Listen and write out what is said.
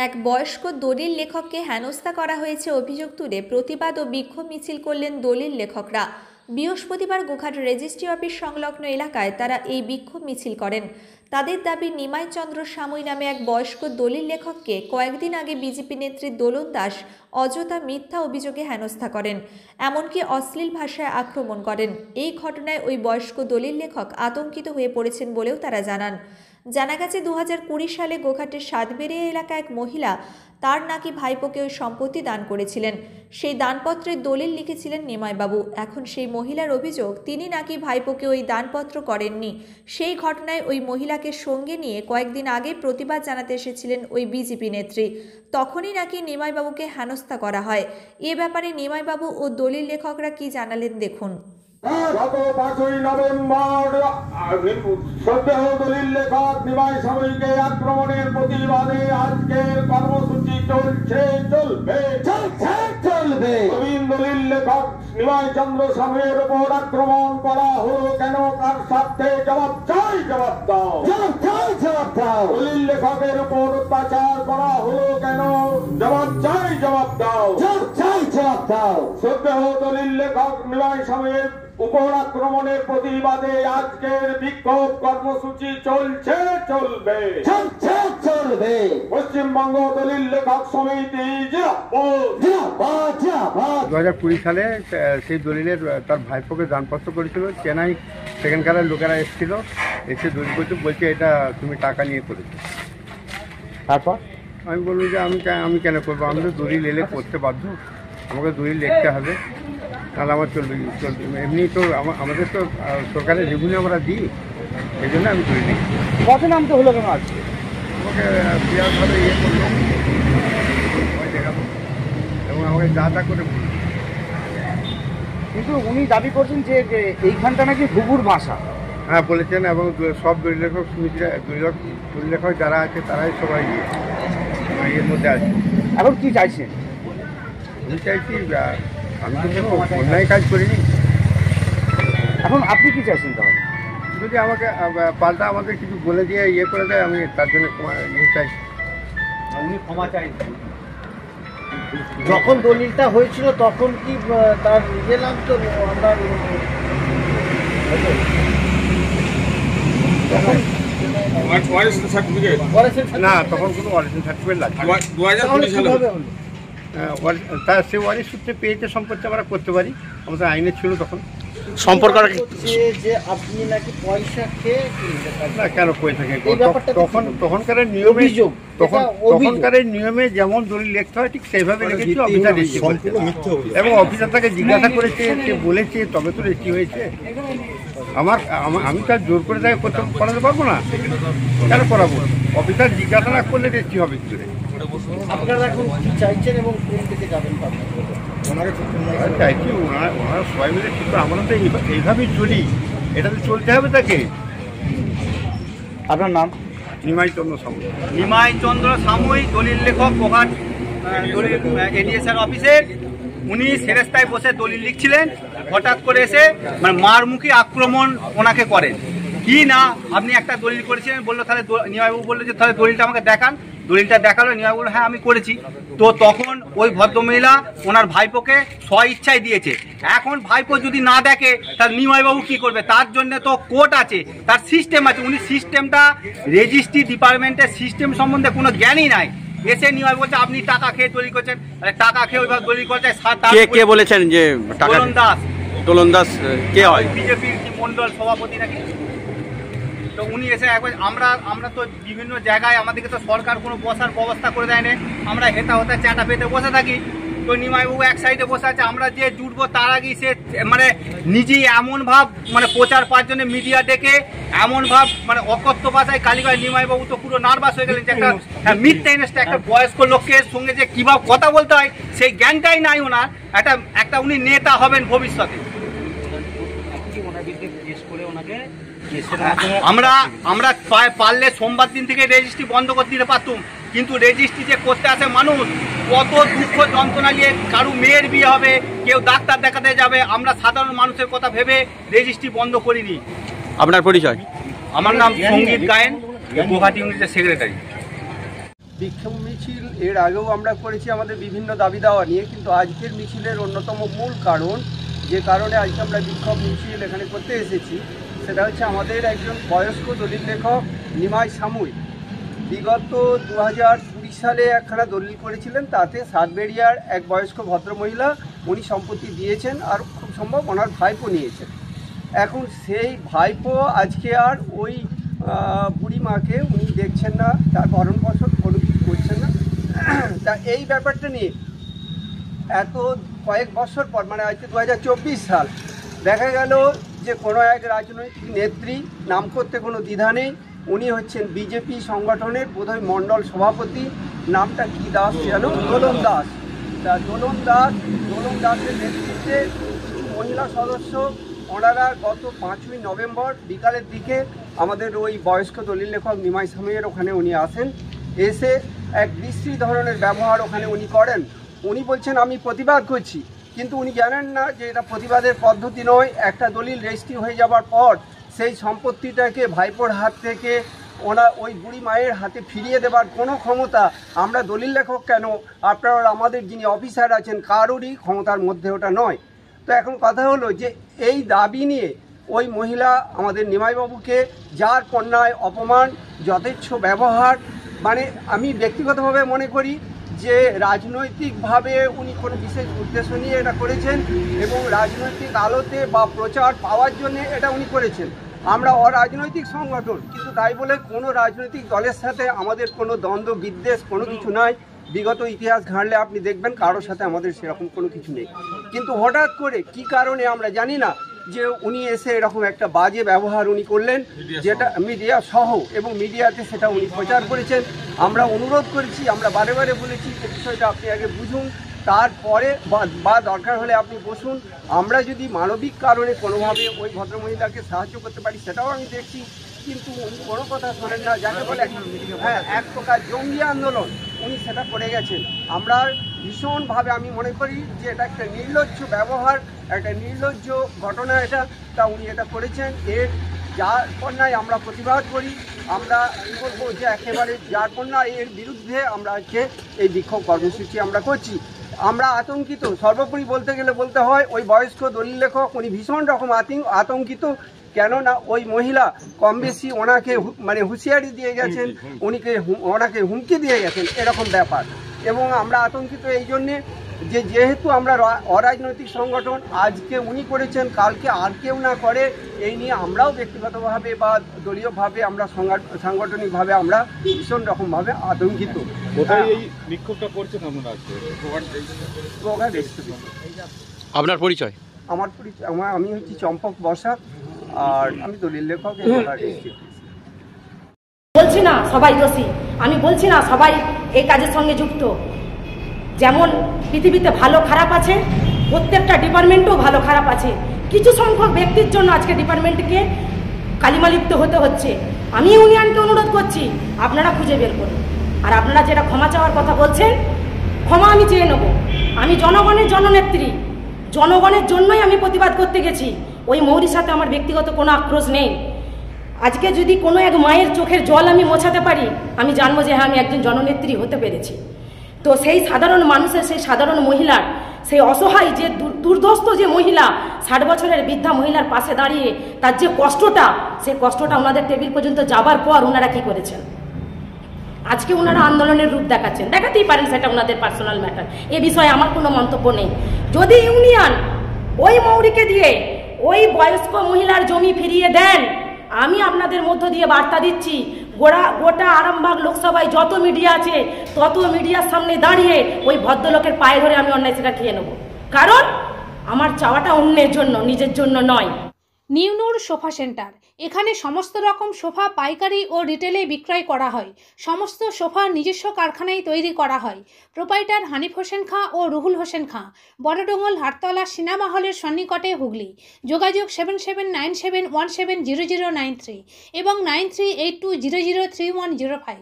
এক বয়স্ক দলিল লেখককে হেনস্থা করা হয়েছে অভিযোগ তুলে প্রতিবাদ ও বিক্ষোভ মিছিল করলেন দলিল লেখকরা। বৃহস্পতিবার গোঘাট রেজিস্ট্রি অফিস সংলগ্ন এলাকায় তারা এই বিক্ষোভ মিছিল করেন। তাদের দাবি, নিমাই চন্দ্র সামুই নামে এক বয়স্ক দলিল লেখককে কয়েকদিন আগে বিজেপি নেত্রী দোলন দাস অযথা মিথ্যা অভিযোগে হেনস্থা করেন, এমনকি অশ্লীল ভাষায় আক্রমণ করেন। এই ঘটনায় ওই বয়স্ক দলিল লেখক আতঙ্কিত হয়ে পড়েছেন বলেও তারা জানান। জানা গেছে 2020 সালে গোঘাটের সাতবেরিয়া এলাকায় এক মহিলা তার নাকি ভাইপোকে ওই সম্পত্তি দান করেছিলেন। সেই দানপত্রের দলিল লিখেছিলেন নিমাইবাবু। এখন সেই মহিলার অভিযোগ, তিনি নাকি ভাইপোকে ওই দানপত্র করেননি। সেই ঘটনায় ওই মহিলাকে সঙ্গে নিয়ে কয়েকদিন আগে প্রতিবাদ জানাতে এসেছিলেন ওই বিজেপি নেত্রী। তখনই নাকি নিমাইবাবুকে হেনস্থা করা হয়। এ ব্যাপারে নিমাইবাবু ও দলিল লেখকরা কি জানালেন দেখুন। গত 5ই নভেম্বর শ্রদ্ধেয় দলিল লেখক নিমাই সাময়িকে আক্রমণের প্রতিবাদে আজকের কর্মসূচি চলবে। নবীন দলিল লেখক নিমাই চন্দ্র সাময়িকের উপর আক্রমণ করা হলো কেন, কার স্বার্থে? জবাব চাই, জবাব দাও। দলিল লেখকের উপর অত্যাচার করা হলো কেন? জবাব চাই, জবাব দাও। শ্রদ্ধেয় দলিল লেখক নিমাই সাময়িক উপর আক্রমণের প্রতিবাদে আজকের বিক্ষোভ কর্মসূচি চলবে। পশ্চিমবঙ্গ দলিল লেখক সমিতি 2020 সালে সেই দলিলের তার ভাইপোকে দানপত্র করেছিল। চেন্নাই সেখানকার লোকেরা এসেছিল, এসে দলিল করতে বলছে এটা তুমি টাকা নিয়ে করেছো। তারপর আমি বললাম যে আমি কেন করবো, আমি তো দলিল এলে করতে বাধ্য, আমাকে দলিল লিখতে হবে, তাহলে আমার চলবে। এমনি তো আমাদের তো সরকারের রেভিনিউ আমরা দিই, এই জন্য আমি দলিল লিখি। কত নাম তো হলো কেন আজকে? আমাকে বিরাটভাবে ইয়ে করলো, দেখাবো এবং আমাকে যা করে। কিন্তু উনি দাবি করছেন যে এইখানটা নাকি ঘুঘুর বাসা। হ্যাঁ বলেছেন, এবং সব দলিল লেখক সমিতিরা দলিল লেখক যারা আছে তারাই সবাই এর মধ্যে আছে। এখন কি চাইছেন? আমি চাইছি, আমি তো কোনো অন্যায় কাজ করিনি। এখন আপনি কি চাইছেন? তাহলে যদি আমাকে পাল্টা আমাকে কিছু বলে দিয়ে ইয়ে করে দেয়, আমি তার জন্য ইয়ে চাইছি। উনি ক্ষমা চাইছেন। যখন দলিলটা হয়েছিল তখন কি তার ইয়ে লাগতো? আমরা না, তখন কোনো অরিজিনাল সার্টিফিকেট লাগবে। তার সে ওয়ারিশ সূত্রে পেয়েছে সম্পত্তি আমরা করতে পারি, আমাদের আইনে ছিল তখন সম্পর্ক যে আপনি নাকি পয়সা খেয়ে না। কেন পয়সা খেয়ে? তখনকার নিয়মে যেমন দলিল লিখতে হয় ঠিক সেইভাবে লিখেছিল অফিসার, এবং অফিসার তাকে জিজ্ঞাসা করেছে, সে বলেছে, তবে তো রেজিস্ট্রি হয়েছে। আমি তার জোর করে তাকে করাতে পারবো না, কেন করাবো? অফিসার জিজ্ঞাসা না করলে রেজিস্ট্রি হবে কি করে? আপনারা এখন কি চাইছেন এবং কোন দিকে যাবেন? চাইছি ওনারা সবাই মিলে ঠিক করে, আমরা তো এইভাবেই চলি, এটা তো চলতে হবে তাকে। আপনার নাম? নিমাই চন্দ্র সামুই। নিমাই চন্দ্র সামুই, দলিল লেখক, গোঘাট দলিল এডিএসআর অফিসের। উনি সেরেস্তায় বসে দলিল লিখছিলেন, হঠাৎ করে এসে মারমুখী আক্রমণ ওনাকে করেন। কি না আপনি একটা দলিল করেছিলেন বললো, তাহলে নিমাইবাবু বললো যে তাহলে দলিলটা আমাকে দেখান। দলিলটা দেখালো, নিমাইবাবু বললো হ্যাঁ আমি করেছি। তো তখন ওই ভদ্রমহিলা ওনার ভাইপোকে স্ব ইচ্ছায় দিয়েছে। এখন ভাইপো যদি না দেখে তার নিমাইবাবু কি করবে? তার জন্য তো কোর্ট আছে, তার সিস্টেম আছে। উনি সিস্টেমটা, রেজিস্ট্রি ডিপার্টমেন্টের সিস্টেম সম্বন্ধে কোনো জ্ঞানই নাই। এসে নিমাই বলছে আপনি টাকা খেয়ে দলিল করছেন, টাকা খেয়ে ওইভাবে দলিল করতে। কে বলেছেন যে দোলন দাস কে হয়? বিজেপির কি মন্ডল সভাপতি নাকি? তো উনি এসে একবার আমরা তো বিভিন্ন জায়গায় আমাদেরকে তো সরকার কোনো বসার ব্যবস্থা করে দেয় না, আমরা হেতা হতে চাটা পেতে বসে থাকি। তো নিমাইবাবু এক সাইডে বসে আছে, আমরা যে জুটবো তার আগেই সে নিজেই এমন ভাব প্রচার পাওয়ার জন্য মিডিয়া ডেকে এমন ভাব অকথ্য ভাষায় কালীগঞ্জ। নিমাইবাবু তো পুরো নার্ভাস হয়ে গেলেন যে একটা মিথ্যা ইনস্টা, একটা বয়স্ক লোকের সঙ্গে যে কিভাবে কথা বলতে হয় সেই জ্ঞানটাই নাই ওনার। একটা উনি নেতা হবেন ভবিষ্যতে। আমরা পারলে সোমবার দিন থেকে রেজিস্ট্রি বন্ধ করে দিতে পারতুম, কিন্তু রেজিস্ট্রি যে করতে আসে মানুষ, কত দুঃখ যন্ত্রণা নিয়ে, কারু মেয়ের বিয়ে হবে, কেউ ডাক্তার দেখাতে যাবে, আমরা সাধারণ মানুষের কথা ভেবে রেজিস্ট্রি বন্ধ করিনি। আপনার পরিচয়? আমার নাম সঙ্গীত গায়েন, গুয়াহাটি ইউনিটের সেক্রেটারি। বিক্ষোভ মিছিল এর আগেও আমরা করেছি আমাদের বিভিন্ন দাবি দাওয়া নিয়ে, কিন্তু আজকের মিছিলের অন্যতম মূল কারণ, যে কারণে আজকে আমরা বিক্ষোভ মিছিল এখানে করতে এসেছি, সেটা হচ্ছে আমাদের একজন বয়স্ক দলিল লেখক নিমাই সামুই বিগত 2020 সালে একখানা দলিল করেছিলেন। তাতে সাতবেড়িয়ার এক বয়স্ক ভদ্রমহিলা উনি সম্পত্তি দিয়েছেন, আর খুব সম্ভব ওনার ভাইপো নিয়েছেন। এখন সেই ভাইপো আজকে আর ওই বুড়ি মাকে উনি দেখছেন না, তার ভরণ পোষণ কোনো কিছু করছেন না। তা এই ব্যাপারটা নিয়ে এত কয়েক বছর পর, মানে আজকে 2024 সাল, দেখা গেল যে কোনো এক রাজনৈতিক নেত্রী, নাম করতে কোনো দ্বিধা নেই, উনি হচ্ছেন বিজেপি সংগঠনের বোধহয় মণ্ডল সভাপতি, নামটা কি দাস যেন, দোলন দাস। তা দোলন দাসের নেতৃত্বে মহিলা সদস্য ওনারা গত 5ই নভেম্বর বিকালের দিকে আমাদের ওই বয়স্ক দলিল লেখক নিমাই সামুইয়ের ওখানে উনি আসেন। এসে এক বিশ্রী ধরনের ব্যবহার ওখানে উনি করেন। উনি বলছেন আমি প্রতিবাদ করছি, কিন্তু উনি জানেন না যে এটা প্রতিবাদের পদ্ধতি নয়। একটা দলিল রেজিস্ট্রি হয়ে যাবার পর সেই সম্পত্তিটাকে ভাইপোর হাত থেকে ওই বুড়ি মায়ের হাতে ফিরিয়ে দেবার কোনো ক্ষমতা আমরা দলিল লেখক কেন, আপনারা আমাদের যিনি অফিসার আছেন, কারোরই ক্ষমতার মধ্যে ওটা নয়। তো এখন কথা হলো যে এই দাবি নিয়ে ওই মহিলা আমাদের নিমাইবাবুকে যার কন্যায় অপমান, যথেচ্ছ ব্যবহার, মানে আমি ব্যক্তিগতভাবে মনে করি যে রাজনৈতিকভাবে উনি কোনো বিশেষ উদ্দেশ্য নিয়ে এটা করেছেন এবং রাজনৈতিক আলোতে বা প্রচার পাওয়ার জন্য এটা উনি করেছেন। আমরা অরাজনৈতিক সংগঠন, কিন্তু তাই বলে কোনো রাজনৈতিক দলের সাথে আমাদের কোনো দ্বন্দ্ব বিদ্বেষ কোনো কিছু নাই। বিগত ইতিহাস ঘাঁটলে আপনি দেখবেন কারোর সাথে আমাদের সেরকম কোনো কিছু নেই। কিন্তু হঠাৎ করে কি কারণে আমরা জানি না যে উনি এসে এরকম একটা বাজে ব্যবহার উনি করলেন, যেটা মিডিয়া সহ এবং মিডিয়াতে সেটা উনি প্রচার করেছেন। আমরা অনুরোধ করেছি, আমরা বারে বারে বলেছি যে বিষয়টা আপনি আগে বুঝুন, তারপরে বা দরকার হলে আপনি বসুন। আমরা যদি মানবিক কারণে কোনোভাবে ওই ভদ্রমহিলাকে সাহায্য করতে পারি সেটাও আমি দেখছি, কিন্তু উনি কোনো কথা শোনেন না। যাকে বলে এক প্রকার জঙ্গি আন্দোলন উনি সেটা করে গেছেন। আমরা ভীষণভাবে আমি মনে করি যে এটা একটা নির্লজ্জ ব্যবহার, একটা নির্লজ্জ ঘটনা এটা। তা উনি এটা করেছেন, এর যার কন্যায় আমরা প্রতিবাদ করি। আমরা কী বলবো যে একেবারে যার কন্যা, এর বিরুদ্ধে আমরা আজকে এই বিক্ষোভ কর্মসূচি আমরা করছি। আমরা আতঙ্কিত, সর্বোপরি বলতে গেলে বলতে হয় ওই বয়স্ক দলিল লেখক উনি ভীষণ রকম আতঙ্কিত। কেননা ওই মহিলা কম বেশি ওনাকে মানে হুঁশিয়ারি দিয়ে গেছেন, ওনাকে হুমকি দিয়ে গেছেন, এরকম ব্যাপার। এবং আমরা আতঙ্কিত এই জন্যে যে যেহেতু আমরা অরাজনৈতিক সংগঠন, আজকে উনি করেছেন, কালকে আর কেউ না করে, এই নিয়ে আমরাও ব্যক্তিগতভাবে বা দলীয়ভাবে আমরা সাংগঠনিকভাবে আমরা ভীষণ রকমভাবে আতঙ্কিত। কোথায় এই বিক্ষোভটা করছেন আপনারা? আপনার পরিচয়? আমার পরিচয়, আমি হচ্ছি চম্পক বসাক, আর আমি দলিল লেখক। বলছি না সবাই দোষী, আমি বলছি না সবাই এই কাজের সঙ্গে যুক্ত। যেমন পৃথিবীতে ভালো খারাপ আছে, প্রত্যেকটা ডিপার্টমেন্টেও ভালো খারাপ আছে। কিছু সংখ্যক ব্যক্তির জন্য আজকে ডিপার্টমেন্টকে কালিমালিপ্ত হতে হচ্ছে। আমি ইউনিয়নকে অনুরোধ করছি আপনারা খুঁজে বের করুন। আর আপনারা যেটা ক্ষমা চাওয়ার কথা বলছেন, ক্ষমা আমি চেয়ে নেব। আমি জনগণের জননেত্রী, জনগণের জন্যই আমি প্রতিবাদ করতে গেছি। ওই মৌরির সাথে আমার ব্যক্তিগত কোনো আক্রোশ নেই। আজকে যদি কোনো এক মায়ের চোখের জল আমি মোছাতে পারি, আমি জানবো যে হ্যাঁ আমি একজন জননেত্রী হতে পেরেছি। তো সেই সাধারণ মানুষের, সেই সাধারণ মহিলার, সেই অসহায় যে দুর্ধস্ত যে মহিলা, 60 বছরের বৃদ্ধা মহিলার পাশে দাঁড়িয়ে তার যে কষ্টটা, সেই কষ্টটা ওনাদের টেবিল পর্যন্ত যাবার পর ওনারা কি করেছেন? আজকে ওনারা আন্দোলনের রূপ দেখাচ্ছেন, দেখাতেই পারেন, সেটা ওনাদের পার্সোনাল ম্যাটার। এ বিষয়ে আমার কোনো মন্তব্য নেই। যদি ইউনিয়ন ওই মৌরিকে দিয়ে ওই বয়স্ক মহিলার জমি ফিরিয়ে দেন, আমি আপনাদের মধ্য দিয়ে বার্তা দিচ্ছি, গোটা আরামবাগ লোকসভায় যত মিডিয়া আছে তত মিডিয়ার সামনে দাঁড়িয়ে ওই ভদ্রলোকের পায়ে ধরে আমি অন্যায় সেটা খেয়ে নেব। কারণ আমার চাওয়াটা অন্যের জন্য, নিজের জন্য নয়। নিউ নূর সোফা সেন্টার, এখানে সমস্ত রকম সোফা পাইকারি ও রিটেলে বিক্রয় করা হয়। সমস্ত সোফা নিজস্ব কারখানায় তৈরি করা হয়। প্রোপাইটার হানিফ হোসেন খাঁ ও রুহুল হোসেন খাঁ, বড়ডোঙ্গল হাটতলা সিনেমা হলের সন্নিকটে, হুগলি। যোগাযোগ 7797170093 এবং 9382003105।